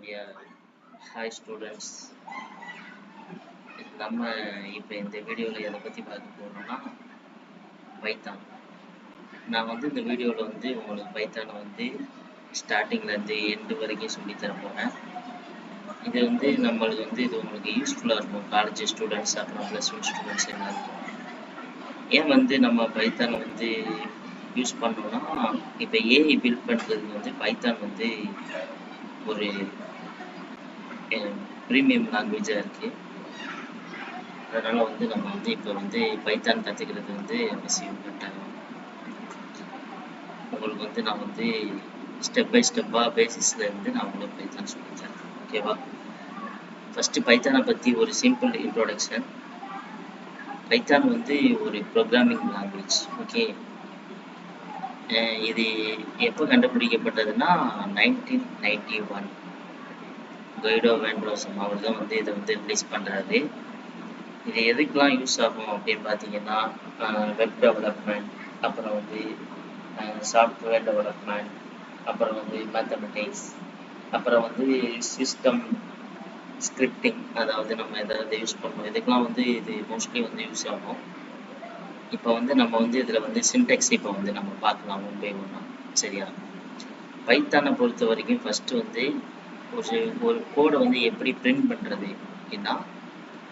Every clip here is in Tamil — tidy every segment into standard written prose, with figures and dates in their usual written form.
Yeah. Hi students. நம்ம இப்போ இந்த வீடியோவில் எதை பற்றி பார்க்க போகிறோம்னா பைத்தான். நான் வந்து இந்த வீடியோவில் வந்து உங்களுக்கு பைத்தானை வந்து ஸ்டார்டிங்லேருந்து எண்டு வரைக்கும் சொல்லித்தர போகிறேன். இது வந்து நம்மளுக்கு வந்து இது உங்களுக்கு யூஸ்ஃபுல்லாக இருக்கும் காலேஜ் ஸ்டூடெண்ட்ஸ் அப்புறம் ப்ளஸ் ஒன் ஸ்டூடெண்ட்ஸ் எல்லாருக்கும். ஏன் வந்து நம்ம பைத்தானை வந்து யூஸ் பண்ணோம்னா இப்போ ஏஐ பில்ட் பண்ணுறதுக்கு வந்து பைத்தான் வந்து ஒரு ப்ரீமியம் லாங்குவேஜாக இருக்குது. அதனால் வந்து நம்ம வந்து இப்போ வந்து பைத்தான் கற்றுக்கிறது வந்து அவசியம் கட்டாயம். உங்களுக்கு வந்து நான் வந்து ஸ்டெப் பை ஸ்டெப்பாக பேசிஸ்லேருந்து நான் உங்களுக்கு பைத்தான் சொல்லித்தரேன். ஓகேவா? ஃபஸ்ட்டு பைத்தானை பற்றி ஒரு சிம்பிள் இன்ட்ரோடக்ஷன். பைத்தான் வந்து ஒரு ப்ரோக்ராமிங் லாங்குவேஜ். ஓகே, இது எப்போ கண்டுபிடிக்கப்பட்டதுன்னா 1991 கைடோ வேன் ரோசம் அவர் தான் வந்து இதை வந்து ரிலீஸ் பண்ணுறாரு. இது எதுக்கெலாம் யூஸ் ஆகும் அப்படின்னு பார்த்தீங்கன்னா வெப் டெவலப்மெண்ட், அப்புறம் வந்து சாஃப்ட்வேர் டெவலப்மெண்ட், அப்புறம் வந்து மேத்தமெட்டிக்ஸ், அப்புறம் வந்து சிஸ்டம் ஸ்கிரிப்டிங், அதாவது நம்ம எதாவது யூஸ் பண்ணுவோம். இதுக்கெலாம் வந்து இது மோஸ்ட்லி வந்து யூஸ் ஆகும். இப்போ வந்து நம்ம வந்து இதில் வந்து சின்டெக்ஸ் இப்போ வந்து நம்ம பார்க்கலாம் ஒன் பை ஒன்னா. சரியா? பைத்தானை பொறுத்த வரைக்கும் ஃபஸ்ட்டு வந்து ஒரு கோடை வந்து எப்படி பிரிண்ட் பண்ணுறது அப்படின்னா,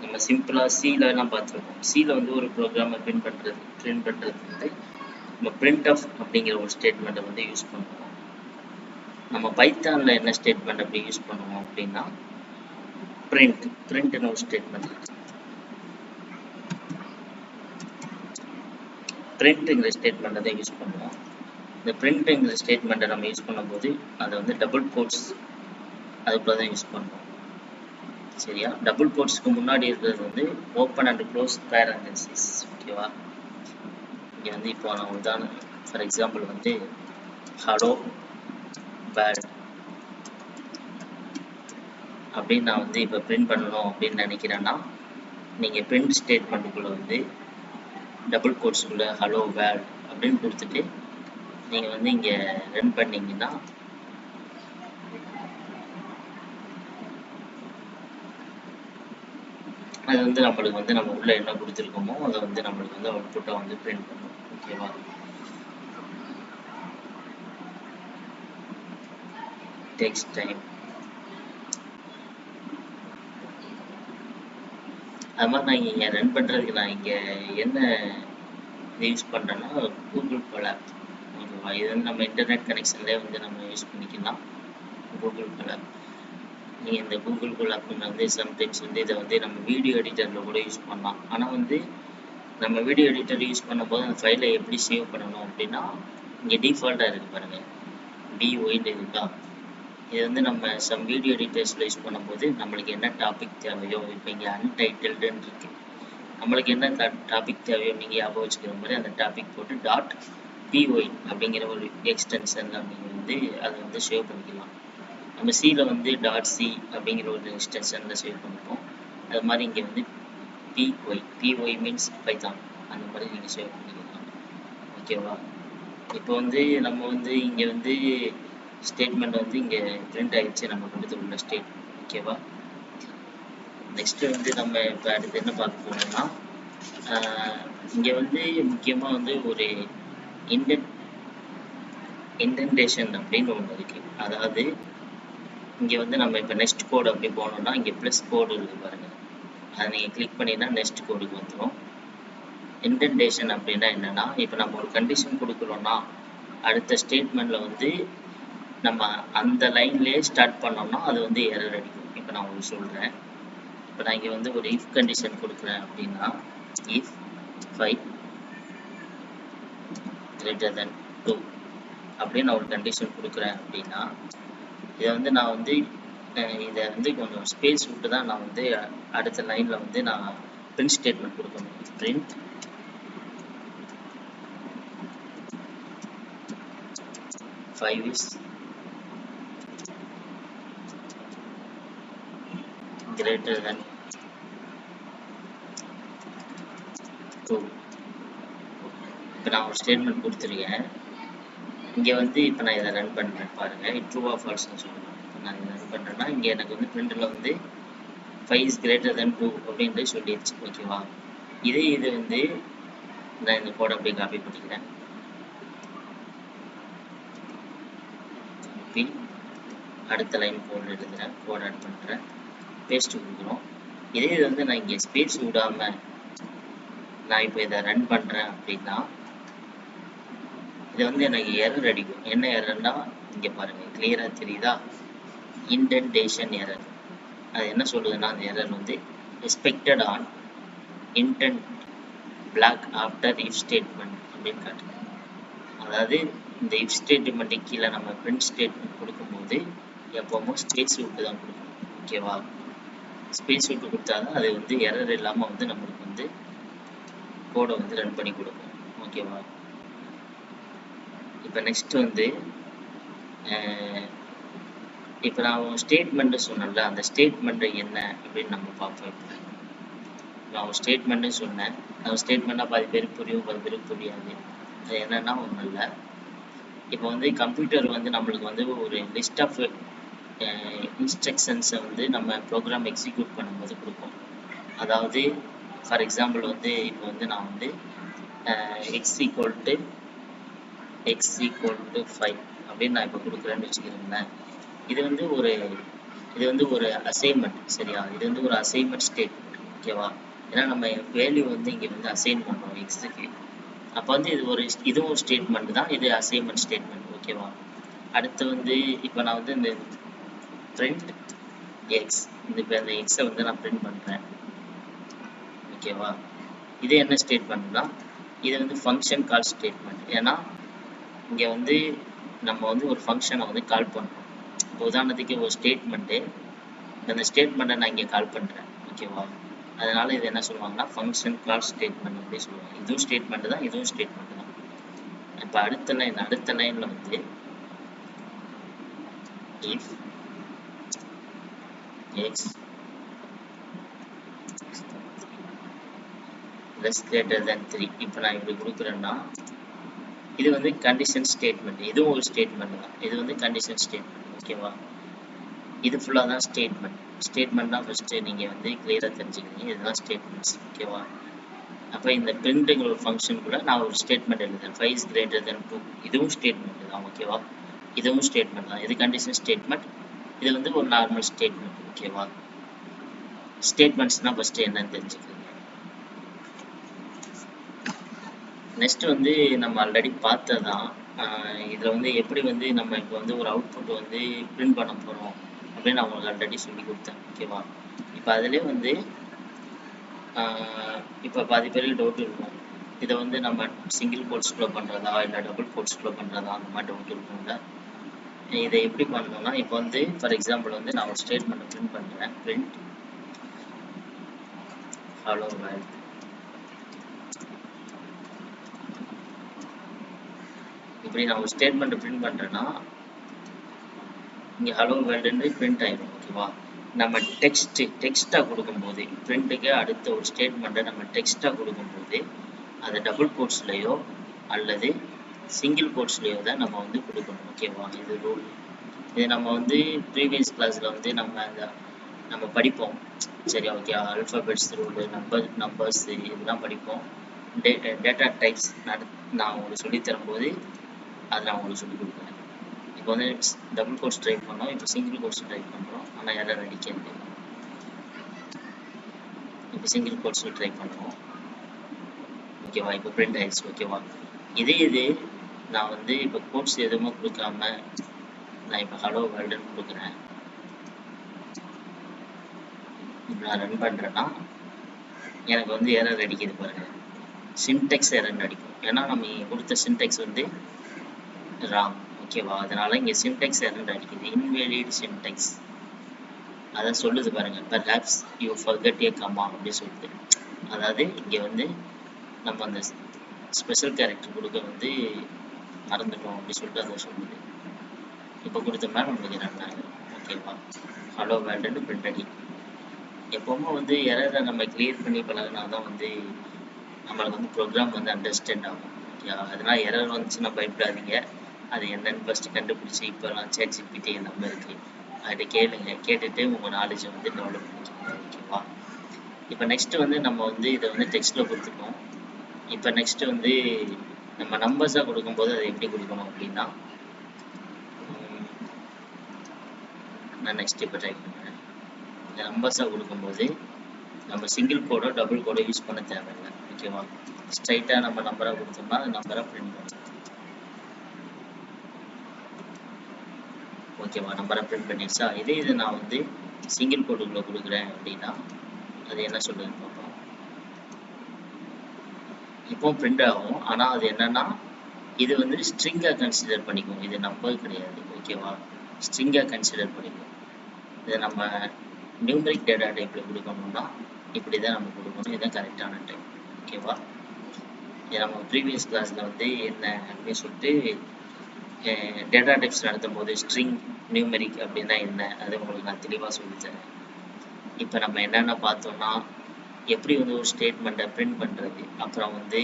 நம்ம சிம்பிளாக சீலெலாம் பார்த்துருக்கோம். சீல வந்து ஒரு ப்ரோக்ராமை பிரிண்ட் பண்ணுறது வந்து நம்ம பிரிண்ட் ஆஃப் அப்படிங்கிற ஒரு ஸ்டேட்மெண்ட்டை வந்து யூஸ் பண்ணுவோம். நம்ம பைத்தானில் என்ன ஸ்டேட்மெண்ட் அப்படி யூஸ் பண்ணுவோம் அப்படின்னா பிரிண்ட்னு ஒரு ஸ்டேட்மெண்ட் இருக்குது. பிரிண்ட்டுங்கிற ஸ்டேட்மெண்ட்டை தான் யூஸ் பண்ணுவோம். இந்த பிரிண்ட்டுங்கிற ஸ்டேட்மெண்ட்டை நம்ம யூஸ் பண்ணும்போது அதை வந்து டபுள் கோட்ஸ் அதுக்குள்ள தான் யூஸ் பண்ணுவோம். சரியா? டபுள் கோட்ஸ்க்கு முன்னாடி இருக்கிறது வந்து ஓப்பன் அண்ட் க்ளோஸ் பேரண்டசிஸ். ஓகேவா? இங்கே வந்து இப்போ நான் உதாரணம் ஃபார் எக்ஸாம்பிள் வந்து ஹலோ பேட் அப்படின்னு நான் வந்து இப்போ பிரிண்ட் பண்ணணும் அப்படின்னு நினைக்கிறேன்னா, நீங்கள் பிரிண்ட் ஸ்டேட்மெண்ட்டுக்குள்ளே வந்து டபுள் கோட்ஸ்குள்ளே ஹலோ பேட் அப்படின்னு கொடுத்துட்டு நீங்கள் வந்து இங்கே ரன் பண்ணிங்கன்னா அது வந்து நம்மளுக்கு வந்து நம்ம உள்ள என்ன கொடுத்துருக்கோமோ அதை வந்து நம்மளுக்கு வந்து அவுட்புட்டை வந்து பிரிண்ட் பண்ணும். ஓகேவா? Takes time. அது மாதிரி நான் இங்கே ரன் பண்ணுறதுக்கு நான் இங்கே என்ன யூஸ் பண்ணுறேன்னா கூகுள் கொலாப். ஓகேவா? இது வந்து நம்ம இன்டர்நெட் கனெக்ஷன்லேயே வந்து நம்ம யூஸ் பண்ணிக்கலாம் கூகுள் கொலாப். நீங்கள் இந்த கூகுள் கொலாப் வந்து சம்டைம்ஸ் வந்து இதை வந்து நம்ம வீடியோ எடிட்டரில் கூட யூஸ் பண்ணலாம். ஆனால் வந்து நம்ம வீடியோ எடிட்டர் யூஸ் பண்ணும்போது அந்த ஃபைலை எப்படி சேவ் பண்ணணும் அப்படின்னா இங்கே டிஃபால்ட்டாக இருக்குது பாருங்கள், டிஒய்னு இருக்கா. இது வந்து நம்ம சம் வீடியோ எடிட்டர்ஸில் யூஸ் பண்ணும்போது நம்மளுக்கு என்ன டாபிக் தேவையோ, இப்போ இங்கே அன்டைட்டில்டுன்னு இருக்குது, நம்மளுக்கு என்ன டாபிக் தேவையோ நீங்கள் ஞாபகம் வச்சுக்கிற மாதிரி அந்த டாபிக் போட்டு .py அப்படிங்கிற ஒரு எக்ஸ்டென்ஷனில் நீங்கள் வந்து அதை வந்து சேவ் பண்ணிக்கலாம். நம்ம சியில் வந்து .c அப்படிங்கிற ஒரு எக்ஸ்டென்ஷனில் சேவ் பண்ணுறோம். அது மாதிரி இங்கே வந்து py மீன்ஸ் பைத்தான், அந்த மாதிரி நீங்கள் சேவ் பண்ணிக்கலாம். ஓகேவா? இப்போ வந்து நம்ம வந்து இங்கே வந்து ஸ்டேட்மெண்ட் வந்து இங்கே பிரிண்ட் ஆகிடுச்சு நம்ம கொடுத்துருந்த ஸ்டேட்மெண்ட். ஓகேவா? நெக்ஸ்ட்டு வந்து நம்ம இப்போ அடுத்து என்ன பார்க்க போனோம்னா இங்கே வந்து முக்கியமாக வந்து ஒரு இன்டென்டேஷன் அப்படின்னு ஒன்று இருக்குது. அதாவது இங்கே வந்து நம்ம இப்போ நெக்ஸ்ட் கோடு அப்படி போனோம்னா இங்கே ப்ளஸ் கோடு இருக்குது பாருங்கள், அதை நீங்கள் கிளிக் பண்ணினா நெக்ஸ்ட் கோடுக்கு வந்துடும். இன்டென்டேஷன் அப்படின்னா என்னென்னா, இப்போ நம்ம ஒரு கண்டிஷன் கொடுக்குறோன்னா அடுத்த ஸ்டேட்மெண்ட்டில் வந்து நம்ம அந்த லைன்லேயே ஸ்டார்ட் பண்ணோம்னா அது வந்து எரர் அடிக்கும். இப்போ நான் உங்களுக்கு சொல்கிறேன். இப்போ நான் இங்கே வந்து ஒரு இஃப் கண்டிஷன் கொடுக்குறேன் அப்படின்னா இஃப் 5 greater than 2 அப்படின்னு நான் ஒரு கண்டிஷன் கொடுக்குறேன் அப்படின்னா இதை வந்து நான் வந்து இதை வந்து கொஞ்சம் ஸ்பேஸ் விட்டு தான் நான் வந்து அடுத்த லைனில் வந்து நான் பிரிண்ட் ஸ்டேட்மெண்ட் கொடுக்கணும். Print five is greater than 2. இப்போ நான் ஒரு ஸ்டேட்மெண்ட் கொடுத்துருக்கேன். இங்கே வந்து இப்போ நான் இதை ரன் பண்ணுறேன் பாருங்கள், ட்ரூ ஆர் ஃபால்ஸ்னு சொல்லணும். இப்போ நான் இதை ரன் ரன் பண்ணுறேன்னா இங்கே எனக்கு வந்து பிரிண்டரில் வந்து 5 is greater than 2 அப்படின்ட்டு சொல்லிடுச்சு. ஓகேவா? இது வந்து நான் இந்த கோடை அப்படியே காப்பி பண்ணிக்கிறேன். காப்பி, அடுத்த லைன் கோட் எழுதுகிறேன், கோட் ஆட் பண்ணுறேன், பேஸ்ட் கொடுக்குறோம். இதே இது வந்து நான் இங்கே ஸ்பேஸ் விடாமல் நான் இப்போ இதை ரன் பண்ணுறேன் அப்படின்னா இது வந்து எனக்கு எரர் அடிக்கும். என்ன எரர்னா இங்கே பாருங்கள், கிளியராக தெரியுதா? Indentation error. அது என்ன சொல்லுதுன்னா அந்த எரர் வந்து expected an indent block after if statement அப்படின்னு காட்டுது. அதாவது இந்த இஃப் ஸ்டேட்மெண்ட்டுக்கு கீழே நம்ம பிரிண்ட் ஸ்டேட்மெண்ட் கொடுக்கும்போது எப்போவும் ஸ்பேஸ் விட்டு தான் கொடுக்கணும். ஓகேவா? ஸ்பேஸ் விட்டு கொடுத்தா தான் அது வந்து எரர் இல்லாமல் வந்து நம்மளுக்கு வந்து கோடை வந்து ரன் பண்ணி கொடுக்கும். ஓகேவா? இப்போ நெக்ஸ்ட் வந்து இப்போ நான் ஸ்டேட்மெண்ட்டு சொன்னேன்ல, அந்த ஸ்டேட்மெண்ட்டு என்ன அப்படின்னு நம்ம பார்ப்போம். நான் ஸ்டேட்மெண்ட்டு சொன்னேன், நான் ஸ்டேட்மெண்ட்டாக பாதி பேருக்கு புரியும், பாதி பேருக்கு புரியாது. அது என்னன்னா ஒன்றும் இல்லை. இப்போ வந்து கம்ப்யூட்டர் வந்து நம்மளுக்கு வந்து ஒரு லிஸ்ட் ஆஃப் இன்ஸ்ட்ரக்ஷன்ஸை வந்து நம்ம ப்ரோக்ராம் எக்ஸிக்யூட் பண்ணும்போது கொடுப்போம். அதாவது ஃபார் எக்ஸாம்பிள் வந்து இப்போ வந்து நான் வந்து எக்ஸ் ஈக்குவல் டு 5 அப்படின்னு நான் இப்போ கொடுக்குறேன்னு வச்சுக்கிறேன். இது வந்து ஒரு அசைன்மெண்ட். சரியா? இது வந்து ஒரு அசைன்மெண்ட் ஸ்டேட்மெண்ட். ஓகேவா? ஏன்னா நம்ம வேல்யூ வந்து இங்கே வந்து அசைன் பண்ணுறோம் எக்ஸுக்கு. அப்போ வந்து இதுவும் ஒரு ஸ்டேட்மெண்ட் தான், இது அசைன்மெண்ட் ஸ்டேட்மெண்ட். ஓகேவா? அடுத்து வந்து இப்போ நான் வந்து இந்த பிரிண்ட் எக்ஸ், இப்போ இந்த எக்ஸை வந்து நான் பிரிண்ட் பண்ணுறேன். ஓகேவா? இது என்ன ஸ்டேட்மெண்ட்னா இது வந்து ஃபங்க்ஷன் கால் ஸ்டேட்மெண்ட். ஏன்னா இங்கே வந்து நம்ம வந்து ஒரு ஃபங்க்ஷனை வந்து கால் பண்ணுறோம். உதாரணத்துக்கு ஒரு ஸ்டேட்மெண்ட்டு, அந்த ஸ்டேட்மெண்ட்டை நான் இங்கே கால் பண்ணுறேன். ஓகேவா? அதனால இது என்ன சொல்லுவாங்கன்னா ஃபங்க்ஷன் கால் ஸ்டேட்மெண்ட் அப்படின்னு சொல்லுவாங்க. இதுவும் ஸ்டேட்மெண்ட் தான், இதுவும் ஸ்டேட்மெண்ட் தான். இப்போ அடுத்த லைனில் வந்து if x less greater than 3, இப்போ நான் இப்படி கொடுக்குறேன்னா இது வந்து கண்டிஷன் ஸ்டேட்மெண்ட். இதுவும் ஒரு ஸ்டேட்மெண்ட் தான், இது வந்து கண்டிஷன் ஸ்டேட்மெண்ட். ஓகேவா? இது ஃபுல்லாக தான் ஸ்டேட்மெண்ட் தான் ஃபஸ்ட்டு நீங்கள் வந்து கிளியராக தெரிஞ்சுக்கிறீங்க. இதுதான் ஸ்டேட்மெண்ட்ஸ். ஓகேவா? அப்போ இந்த பிரிண்ட்டுங்கிற ஒரு ஃபங்க்ஷன் கூட நான் ஒரு ஸ்டேட்மெண்ட் எழுதுறேன், 5 is greater than 2. இதுவும் ஸ்டேட்மெண்ட் தான். ஓகேவா? இதுவும் ஸ்டேட்மெண்ட் தான், இது கண்டிஷன் ஸ்டேட்மெண்ட், இது வந்து ஒரு நார்மல் ஸ்டேட்மெண்ட். ஓகேவா? ஸ்டேட்மெண்ட்ஸ்னால் ஃபஸ்ட்டு என்னன்னு தெரிஞ்சுக்கிறீங்க. நெக்ஸ்ட் வந்து நம்ம ஆல்ரெடி பார்த்ததான், இதில் வந்து எப்படி வந்து நம்ம இப்போ வந்து ஒரு அவுட்புட் வந்து பிரிண்ட் பண்ண போகிறோம் அப்படின்னு நான் உங்களுக்கு ஆல்ரெடி சொல்லி கொடுத்தேன். ஓகேவா? இப்போ அதிலே வந்து இப்போ பாதி பேருக்கு டவுட் இருக்கும், இதை வந்து நம்ம சிங்கிள் கோட்ஸ்குள்ளே பண்ணுறதா இல்லை டபுள் கோட்ஸ்குள்ளே பண்ணுறதா அந்த மாதிரி டவுட் இருக்கும்ல. இதை எப்படி பண்ணணும்னா இப்போ வந்து ஃபார் எக்ஸாம்பிள் வந்து நான் ஒரு ஸ்டேட்மெண்ட்டை பிரிண்ட் பண்ணுறேன், பிரிண்ட் ஹலோ வேர்ல்ட். இப்படி நான் ஒரு ஸ்டேட்மெண்ட்டை பிரிண்ட் பண்ணுறேன்னா இங்கே ஹலோ வேர்ல்டுன்னு பிரிண்ட் ஆகிடும். ஓகேவா? நம்ம டெக்ஸ்ட்டாக கொடுக்கும்போது, பிரிண்ட்டுக்கு அடுத்த ஒரு ஸ்டேட்மெண்ட்டை நம்ம டெக்ஸ்ட்டாக கொடுக்கும்போது அதை டபுள் கோட்ஸ்லையோ அல்லது சிங்கிள் கோட்ஸ்லையோ தான் நம்ம வந்து கொடுக்கணும். ஓகேவா? இது ரூல். இது நம்ம வந்து ப்ரீவியஸ் கிளாஸில் வந்து நம்ம படிப்போம். சரியா? ஓகே, ஆல்ஃபபெட்ஸ் ரூலு, நம்பர்ஸ் இதெல்லாம் படிப்போம். டேட்டா டைப்ஸ் நான் உங்களுக்கு சொல்லி தரும்போது அதை நான் உங்களுக்கு சொல்லிக் கொடுக்குறேன். இப்போ வந்து டபுள் கோட்ஸ் ட்ரை பண்ணோம், இப்போ சிங்கிள் கோட்ஸ் ட்ரை பண்ணுறோம், ஆனால் எரர் அடிக்கிறது. இப்போ சிங்கிள் கோட்ஸில் ட்ரை பண்ணுறோம். ஓகேவா? இப்போ பிரிண்ட் ஆயிடுச்சு. ஓகேவா? இது நான் வந்து இப்போ கோட்ஸ் எதுவுமே கொடுக்காம நான் இப்போ ஹலோ வேர்ல்டுன்னு கொடுக்குறேன். இப்போ நான் ரன் பண்ணுறேன்னா எனக்கு வந்து எரர் அடிக்குது பாருங்க, சின்டெக்ஸ் எரர் அடிக்கும். ஏன்னா நம்ம கொடுத்த சின்டெக்ஸ் வந்து ராங். ஓகேவா? அதனால இங்கே சின்டெக்ஸ் எரர் அடிக்குது, இன்வேலிட் சின்டெக்ஸ். அதை சொல்லுது பாருங்க, perhaps you forget a comma அப்படி சொல்லுது. அதாவது இங்கே வந்து நம்ம அந்த ஸ்பெஷல் கேரக்டர் கொடுக்க வந்து மறந்துட்டோம் அப்படி சொல்லிட்டு அதை சொல்லுது. இப்போ கொடுத்தோம்னா நம்மளுக்கு ரன் ஆகிடும். ஓகேவா? ஹலோ வேர்ல்டுன்னு பிரிண்ட் அடி. எப்போவுமே வந்து எரரை நம்ம கிளியர் பண்ணி பழகினா தான் வந்து நம்மளுக்கு வந்து ப்ரோக்ராம் வந்து அண்டர்ஸ்டாண்ட் ஆகும். ஓகே? அதனால எரர் வந்துச்சுன்னா பயப்படாதீங்க, அது என்னன்னு ஃபஸ்ட்டு கண்டுபிடிச்சி இப்போலாம் ChatGPT எல்லாமே இருக்குது, அதை கேளுங்க, கேட்டுட்டு உங்கள் நாலேஜை வந்து டெவலப் பண்ணிக்கோங்க. ஓகேவா? இப்போ நெக்ஸ்ட்டு வந்து நம்ம வந்து இதை வந்து டெக்ஸ்ட்டில் கொடுத்துட்டோம். இப்போ நெக்ஸ்ட்டு வந்து நம்ம நம்பர்ஸாக கொடுக்கும்போது அதை எப்படி கொடுக்கணும் அப்படின்னா, நான் நெக்ஸ்ட் இப்போ ட்ரை பண்ணுறேன். இந்த நம்பர்ஸாக கொடுக்கும்போது நம்ம சிங்கிள் கோடோ டபுள் கோடோ யூஸ் பண்ண தேவையில்லை. ஓகேவா? ஸ்ட்ரைட்டாக நம்ம நம்பராக கொடுத்தோம்னா அந்த நம்பரை பிரிண்ட் பண்ணும். ஓகேவா? நம்பரை பிரிண்ட் பண்ணிடுச்சா? இதே இது நான் வந்து சிங்கிள் கோடுக்குள்ளே கொடுக்குறேன் அப்படின்னா அது என்ன சொல்லுதுன்னு பார்ப்போம். இப்போ பிரிண்ட் ஆகும். ஆனால் அது என்னன்னா இது வந்து ஸ்ட்ரிங்காக கன்சிடர் பண்ணிக்கும். இது நம்பர் கிடையாது. ஓகேவா? ஸ்ட்ரிங்காக கன்சிடர் பண்ணிக்கும். இதை நம்ம நியூமரிக் டேட்டா டைப்பில் கொடுக்கணும்னா இப்படி தான் நம்ம கொடுக்கணும். இதுதான் கரெக்டான டைப். ஓகேவா? இது நம்ம ப்ரீவியஸ் கிளாஸில் வந்து என்ன அப்படின்னு சொல்லிட்டு டேட்டா டைப்ஸ் நடத்தும் போது ஸ்ட்ரிங் நியூமெரிக் அப்படின்னா என்ன அது உங்களுக்கு நான் தெளிவாக சொல்லித்தரேன். இப்போ நம்ம என்னென்ன பார்த்தோம்னா எப்படி வந்து ஒரு ஸ்டேட்மெண்ட்டை பிரிண்ட் பண்ணுறது, அப்புறம் வந்து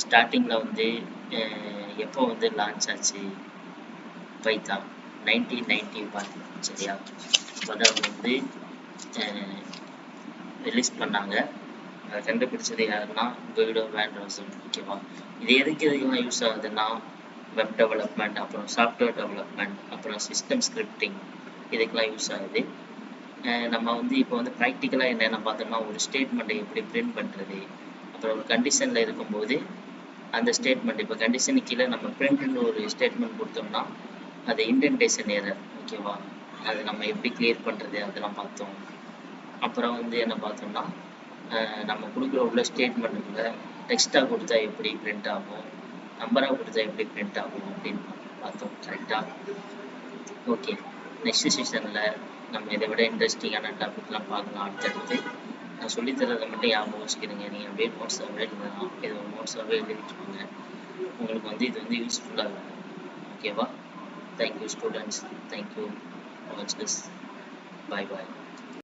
ஸ்டார்டிங்கில் வந்து எப்போ வந்து லான்ச் ஆச்சு பைத்தான் 1991, சரியா? அப்போ தான் வந்து ரிலீஸ் பண்ணாங்க. அதை கண்டுபிடிச்சது யாருன்னா குய்டோ வேன் ராசன். ஓகேவா? இது எதுக்கு அதிகமாக யூஸ் ஆகுதுன்னா வெப் டெவலப்மெண்ட், அப்புறம் சாஃப்ட்வேர் டெவலப்மெண்ட், அப்புறம் சிஸ்டம் ஸ்கிரிப்டிங், இதுக்கெலாம் யூஸ் ஆகுது. நம்ம வந்து இப்போ வந்து ப்ராக்டிக்கலாக என்னென்ன பார்த்தோம்னா ஒரு ஸ்டேட்மெண்ட்டை எப்படி பிரிண்ட் பண்ணுறது, அப்புறம் ஒரு கண்டிஷனில் இருக்கும்போது அந்த ஸ்டேட்மெண்ட் இப்போ கண்டிஷனுக்கு கீழே நம்ம பிரிண்ட்னு ஒரு ஸ்டேட்மெண்ட் கொடுத்தோம்னா அது இன்டென்டேஷன் எரர். ஓகேவா? அது நம்ம எப்படி கிளியர் பண்ணுறது அதெல்லாம் பார்த்தோம். அப்புறம் வந்து என்ன பார்த்தோம்னா நம்ம கொடுக்குற உள்ள ஸ்டேட்மெண்ட்டுக்குள்ள டெக்ஸ்ட்டாக கொடுத்தா எப்படி பிரிண்ட் ஆகும், நம்பராக கொடுத்தா எப்படி பிரிண்ட் ஆகும் அப்படின்னு பார்த்தோம். கரெக்டாக? ஓகே. நெக்ஸ்ட் செஷனில் நம்ம இதை விட இன்ட்ரெஸ்டிங்கான டாபிக்லாம் பார்க்கலாம். அடுத்தடுத்து நான் சொல்லித்தரதை மட்டும் ஞாபகம் வச்சுக்கிறீங்க. நீங்கள் அப்படியே நோட்ஸாகவே எழுதலாம். இது ஒரு நோட்ஸாகவே எழுதிட்டுருங்க. உங்களுக்கு வந்து இது வந்து யூஸ்ஃபுல்லாக இருக்கும். ஓகேவா? Thank you students. Thank you. Watch this. Bye bye.